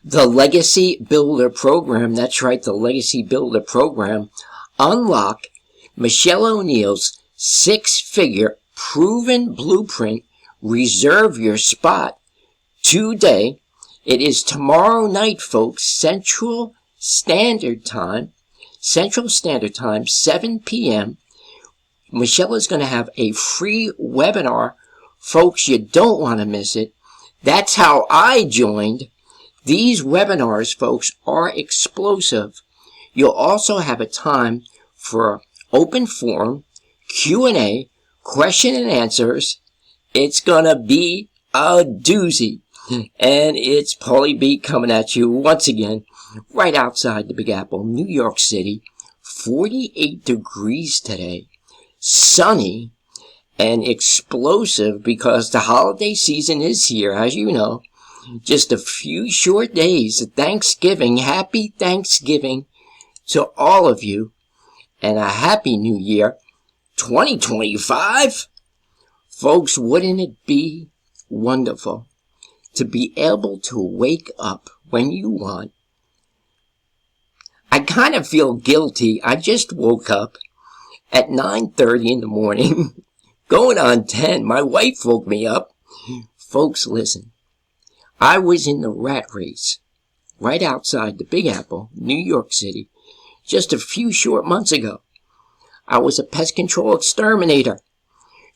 The Legacy Builder Program, that's right, the Legacy Builder Program. Unlock Michelle Oneil's 6-figure proven blueprint. Reserve your spot today. It is tomorrow night, folks, Central Standard Time, 7 p.m. Michelle is going to have a free webinar. Folks, you don't want to miss it. That's how I joined. These webinars, folks, are explosive. You'll also have a time for open forum, Q&A, question and answers. It's going to be a doozy. And it's Paulie B coming at you once again, right outside the Big Apple, New York City. 48 degrees today. Sunny and explosive because the holiday season is here, as you know. Just a few short days of Thanksgiving. Happy Thanksgiving to all of you. And a happy new year, 2025. Folks, wouldn't it be wonderful to be able to wake up when you want? I kind of feel guilty. I just woke up at 9:30 in the morning, going on 10. My wife woke me up. Folks, listen. I was in the rat race right outside the Big Apple, New York City, just a few short months ago. I was a pest control exterminator,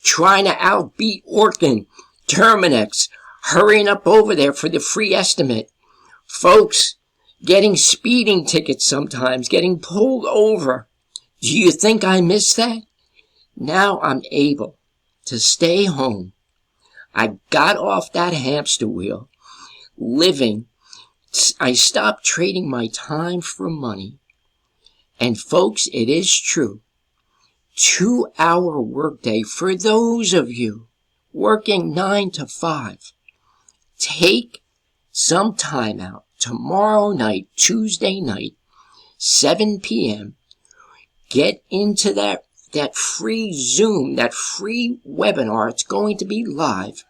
trying to outbeat Orkin, Terminex, hurrying up over there for the free estimate. Folks, getting speeding tickets sometimes, getting pulled over. Do you think I missed that? Now I'm able to stay home. I got off that hamster wheel, living. I stopped trading my time for money. And folks, it is true. 2-hour workday for those of you working 9 to 5. Take some time out tomorrow night, Tuesday night, 7 p.m. Get into that free Zoom, that free webinar. It's going to be live.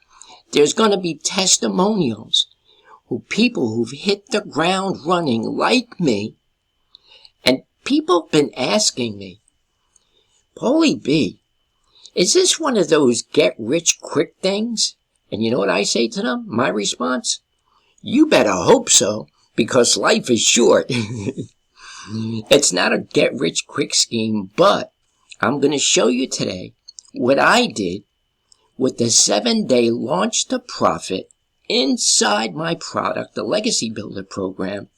There's going to be testimonials of people who've hit the ground running like me. And people have been asking me, Paulie B, is this one of those get-rich-quick things? And you know what I say to them? My response? You better hope so, because life is short. It's not a get-rich-quick scheme, but I'm going to show you today what I did with the 7-day launch to profit inside my product, the Legacy Builder Program.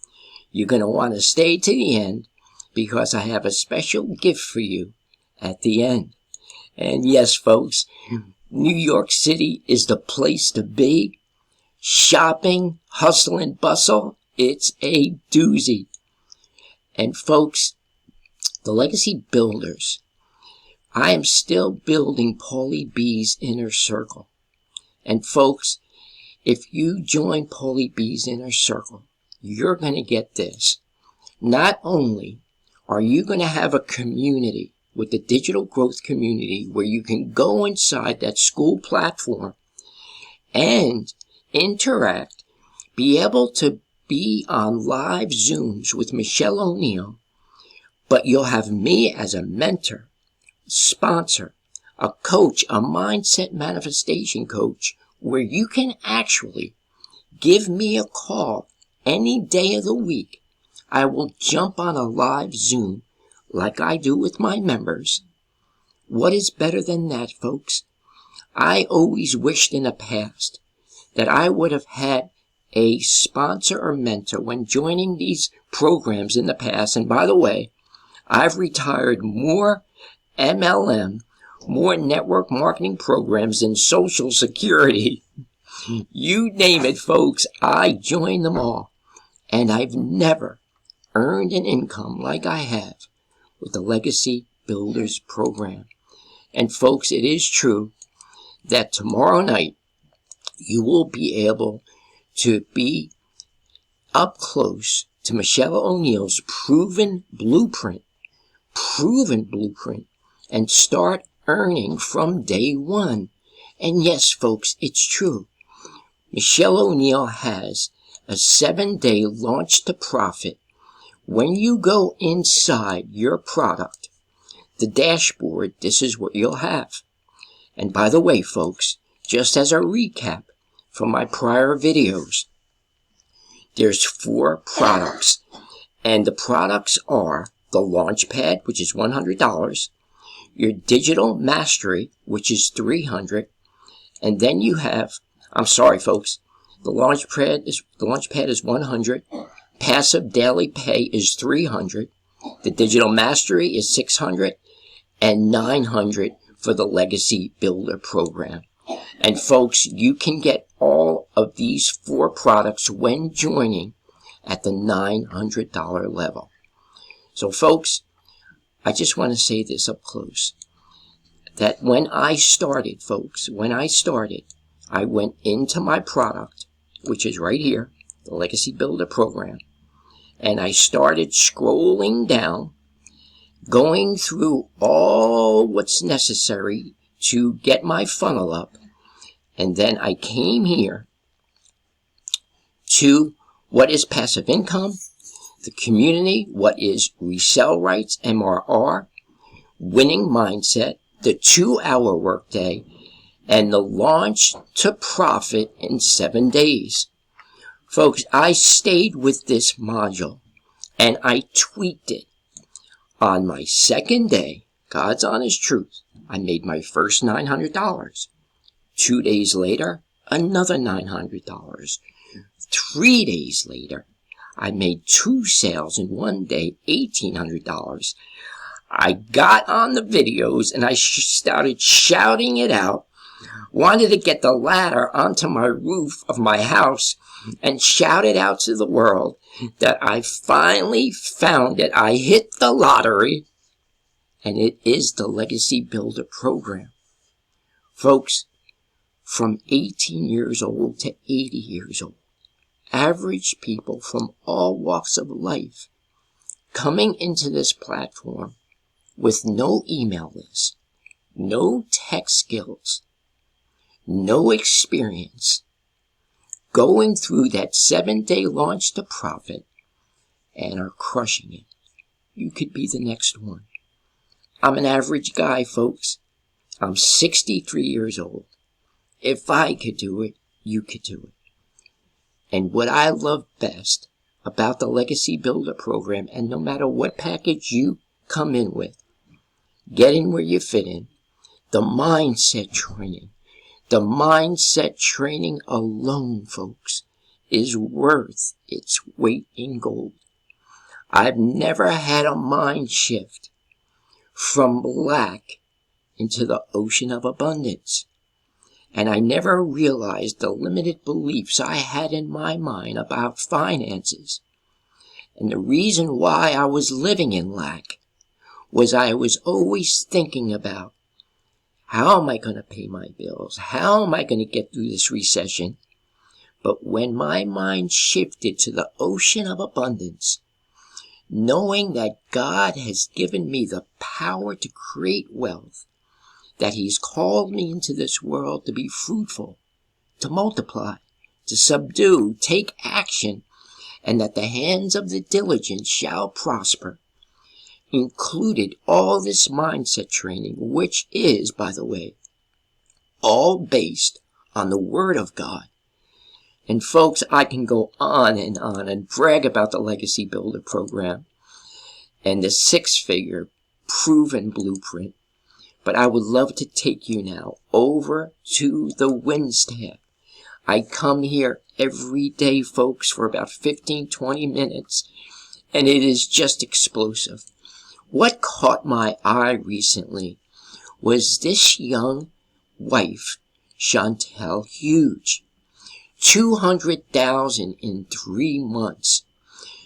You're going to want to stay to the end because I have a special gift for you at the end. And yes, folks, New York City is the place to be. Shopping, hustle and bustle, it's a doozy. And folks, the Legacy Builders, I am still building Paulie B's Inner Circle. And folks, if you join Paulie B's Inner Circle, you're going to get this. Not only are you going to have a community with the digital growth community where you can go inside that school platform and interact, be able to be on live Zooms with Michelle Oneil, but you'll have me as a mentor, sponsor, a coach, a mindset manifestation coach, where you can actually give me a call any day of the week. I will jump on a live Zoom like I do with my members. What is better than that, folks? I always wished in the past that I would have had a sponsor or mentor when joining these programs in the past. And by the way, I've retired more MLM, more network marketing programs than Social Security. You name it, folks, I joined them all. And I've never earned an income like I have with the Legacy Builders Program. And folks, it is true that tomorrow night you will be able to be up close to Michelle Oneil's proven blueprint, and start earning from day one. And yes, folks, it's true. Michelle Oneil has a 7-day launch to profit. When you go inside your product, the dashboard, this is what you'll have. And by the way, folks, just as a recap from my prior videos, there's 4 products. And the products are the Launchpad, which is $100, your Digital Mastery, which is $300, and then you have, I'm sorry, folks, the Launchpad is $100, Passive Daily Pay is $300, the Digital Mastery is $600, and $900 for the Legacy Builder program. And folks, you can get all of these 4 products when joining at the $900 level. So folks, I just want to say this up close, that when I started, folks, I went into my product, which is right here, the Legacy Builder program, and I started scrolling down, going through all what's necessary to get my funnel up, and then I came here to what is passive income, the community, what is resell rights, MRR, winning mindset, the 2-hour workday, and the launch to profit in 7 days. Folks, I stayed with this module and I tweaked it. On my 2nd day, God's honest truth, I made my first $900. 2 days later, another $900. 3 days later, I made 2 sales in 1 day, $1,800. I got on the videos and I started shouting it out. Wanted to get the ladder onto my roof of my house and shout it out to the world that I finally found it. I hit the lottery, and it is the Legacy Builder program. Folks, from 18 years old to 80 years old, average people from all walks of life coming into this platform with no email list, no tech skills, no experience, going through that 7-day launch to profit and are crushing it. You could be the next one. I'm an average guy, folks. I'm 63 years old. If I could do it, you could do it. And what I love best about the Legacy Builder program, and no matter what package you come in with, get in where you fit in, the mindset training. The mindset training alone, folks, is worth its weight in gold. I've never had a mind shift from lack into the ocean of abundance. And I never realized the limited beliefs I had in my mind about finances. And the reason why I was living in lack was I was always thinking about, how am I going to pay my bills? How am I going to get through this recession? But when my mind shifted to the ocean of abundance, knowing that God has given me the power to create wealth, that He's called me into this world to be fruitful, to multiply, to subdue, take action, and that the hands of the diligent shall prosper, included all this mindset training, which is, by the way, all based on the Word of God. And folks, I can go on and brag about the Legacy Builder program and the 6-figure proven blueprint. But I would love to take you now over to the Wins tab. I come here every day, folks, for about 15-20 minutes, and it is just explosive. What caught my eye recently was this young wife, Chantel Huge. 200,000 in 3 months.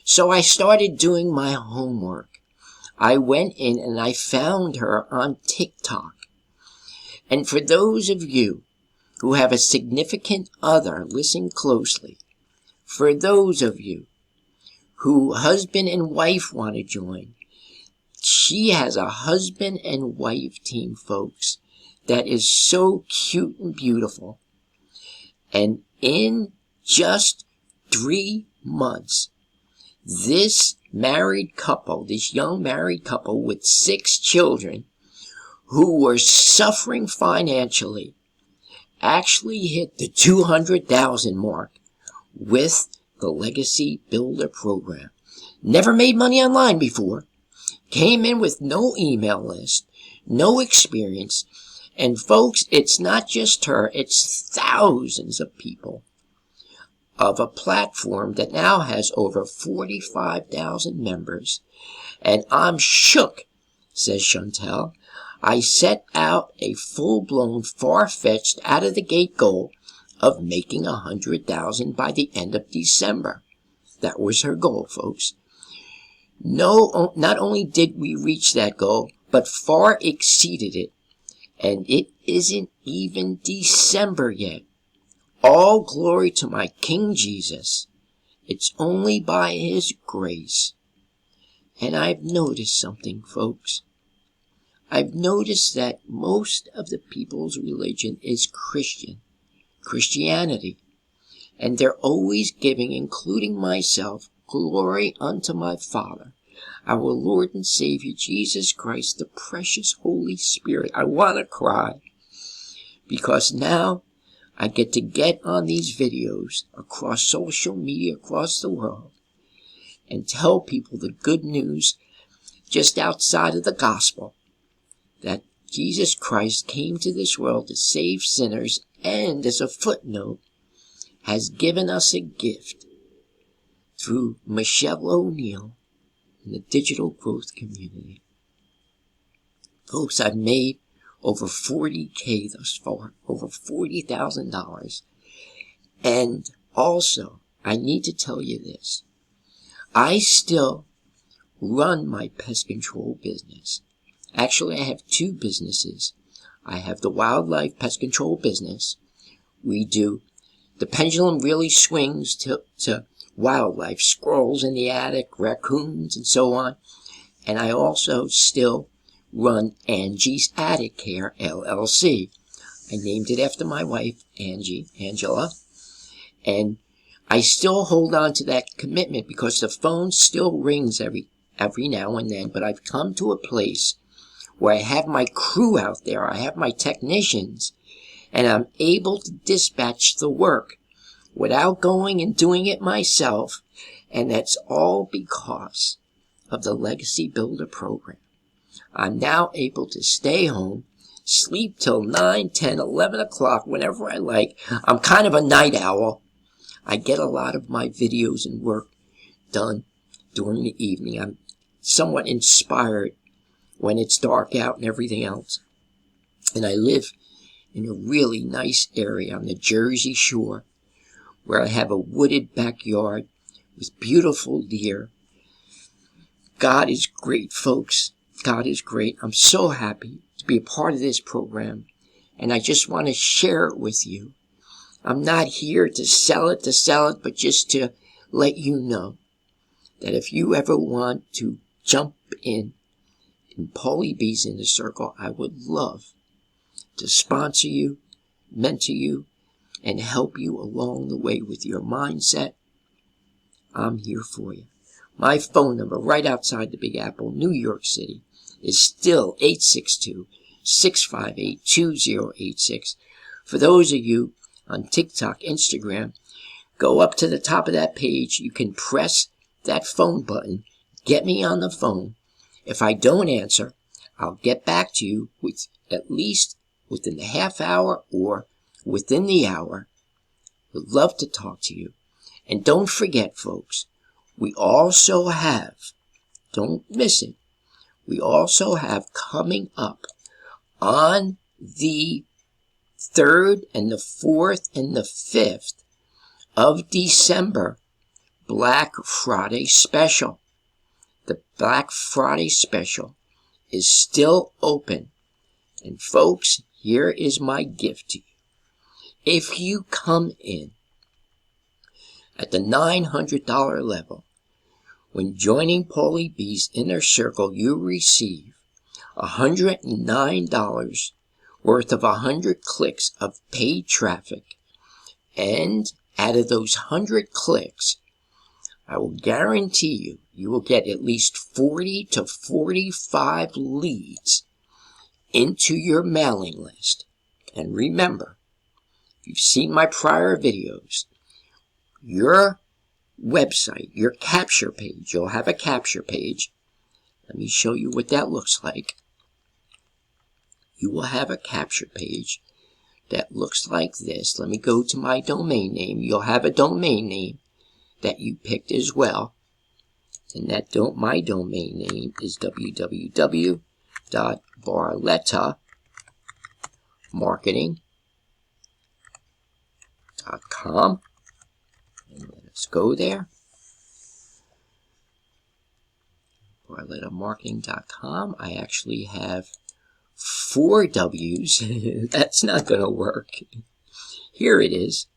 So I started doing my homework. I went in and I found her on TikTok. And for those of you who have a significant other, listen closely. For those of you who husband and wife want to join, she has a husband and wife team, folks, that is so cute and beautiful. And in just 3 months, this married couple, this young married couple with 6 children who were suffering financially, actually hit the 200,000 mark with the Legacy Builder program. Never made money online before. Came in with no email list, no experience. And folks, it's not just her, it's thousands of people of a platform that now has over 45,000 members. And I'm shook, says Chantel. I set out a full-blown, far-fetched, out-of-the-gate goal of making 100,000 by the end of December. That was her goal, folks. No, not only did we reach that goal, but far exceeded it. And it isn't even December yet. All glory to my King Jesus. It's only by His grace. And I've noticed something, folks. I've noticed that most of the people's religion is Christianity. And they're always giving, including myself, glory unto my Father, our Lord and Savior, Jesus Christ, the precious Holy Spirit. I want to cry because now I get to get on these videos across social media, across the world, and tell people the good news just outside of the gospel, that Jesus Christ came to this world to save sinners and, as a footnote, has given us a gift through Michelle O'Neill in the digital growth community. Folks, I've made over $40,000 thus far, over $40,000. And also, I need to tell you this. I still run my pest control business. Actually, I have 2 businesses. I have the wildlife pest control business. We do, the pendulum really swings to wildlife, squirrels in the attic, raccoons, and so on. And I also still run Angie's Attic Care, LLC. I named it after my wife, Angela. And I still hold on to that commitment because the phone still rings every now and then. But I've come to a place where I have my crew out there. I have my technicians. And I'm able to dispatch the work without going and doing it myself. And that's all because of the Legacy Builder program. I'm now able to stay home, sleep till 9, 10, 11 o'clock, whenever I like. I'm kind of a night owl. I get a lot of my videos and work done during the evening. I'm somewhat inspired when it's dark out and everything else. And I live in a really nice area on the Jersey Shore, where I have a wooded backyard with beautiful deer. God is great, folks. God is great. I'm so happy to be a part of this program, and I just want to share it with you. I'm not here to sell it, but just to let you know that if you ever want to jump in Paulie B's Inner Circle, I would love to sponsor you, mentor you, and help you along the way with your mindset. I'm here for you. My phone number right outside the Big Apple, New York City, is still 862-658-2086. For those of you on TikTok, Instagram, go up to the top of that page. You can press that phone button. Get me on the phone. If I don't answer, I'll get back to you with at least within the half hour or within the hour. Would love to talk to you. And don't forget, folks, we also have, don't miss it, we also have coming up on the 3rd and the 4th and the 5th of December, Black Friday special. The Black Friday special is still open. And folks, here is my gift to you. If you come in at the $900 level, when joining Paulie B's Inner Circle, you receive $109 worth of 100 clicks of paid traffic and out of those 100 clicks, I will guarantee you, you will get at least 40 to 45 leads into your mailing list. And remember, if you've seen my prior videos, your website, your capture page, you'll have a capture page. Let me show you what that looks like. You will have a capture page that looks like this. Let me go to my domain name. You'll have a domain name that you picked as well. And that my domain name is www.barlettamarketing.com. And let's go there. barlettamarketing.com. I actually have 4 W's. That's not going to work. Here it is.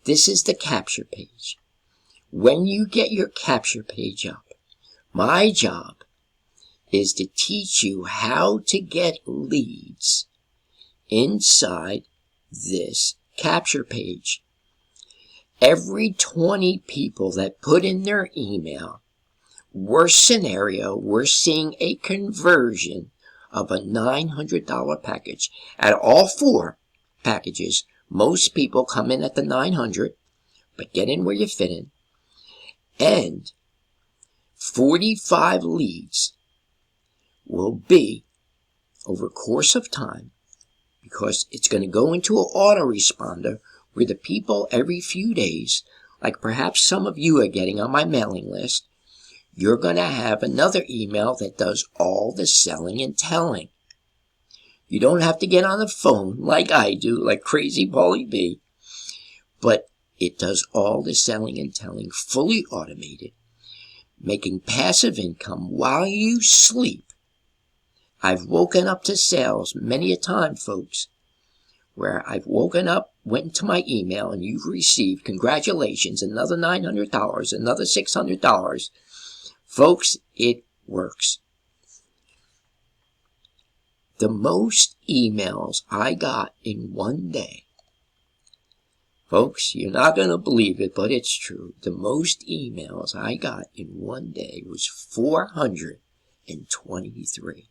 This is the capture page. When you get your capture page up, my job is to teach you how to get leads inside this capture page. Every 20 people that put in their email, worst scenario, we're seeing a conversion of a $900 package. At all 4 packages, most people come in at the $900, but get in where you fit in. And 45 leads will be over a course of time, because it's going to go into an autoresponder where the people every few days, like perhaps some of you are getting on my mailing list, you're going to have another email that does all the selling and telling. You don't have to get on the phone like I do, like crazy Paulie B, but it does all the selling and telling, fully automated, making passive income while you sleep. I've woken up to sales many a time, folks, where I've woken up, went into my email, and you've received, congratulations, another $900, another $600. Folks, it works. The most emails I got in one day, folks, you're not going to believe it, but it's true. The most emails I got in one day was 423.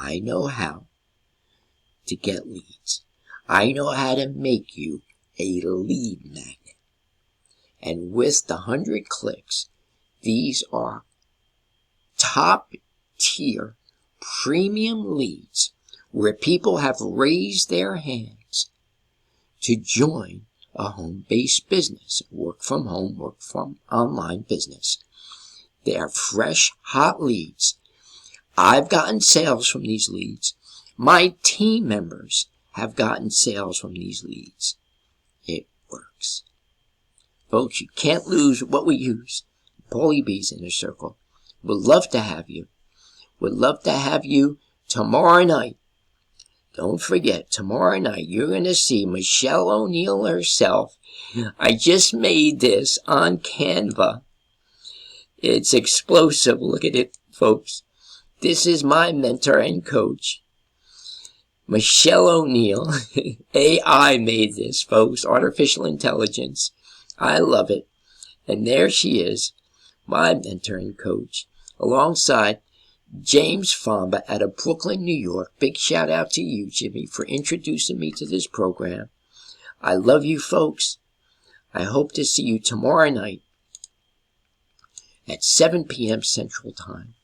I know how to get leads. I know how to make you a lead magnet. And with the 100 clicks, these are top tier premium leads where people have raised their hands to join a home-based business, work from home, work from online business. They are fresh, hot leads. I've gotten sales from these leads. My team members have gotten sales from these leads. It works. Folks, you can't lose what we use. Paulie B's Inner Circle. Would love to have you. Would love to have you tomorrow night. Don't forget, tomorrow night you're going to see Michelle Oneil herself. I just made this on Canva. It's explosive. Look at it, folks. This is my mentor and coach, Michelle Oneil. AI made this, folks. Artificial intelligence. I love it. And there she is, my mentor and coach, alongside James Famba out of Brooklyn, New York. Big shout out to you, Jimmy, for introducing me to this program. I love you, folks. I hope to see you tomorrow night at 7 p.m. Central Time.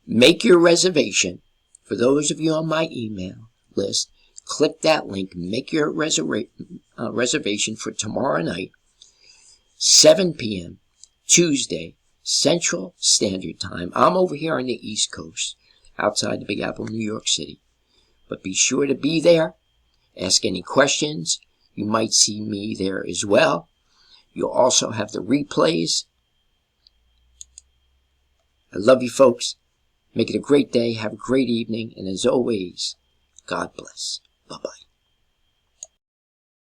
Make your reservation. For those of you on my email list, click that link. Make your reservation for tomorrow night, 7 p.m. Tuesday, Central Standard Time. I'm over here on the East Coast, outside the Big Apple, New York City. But be sure to be there. Ask any questions. You might see me there as well. You'll also have the replays. I love you, folks. Make it a great day. Have a great evening. And as always, God bless. Bye-bye.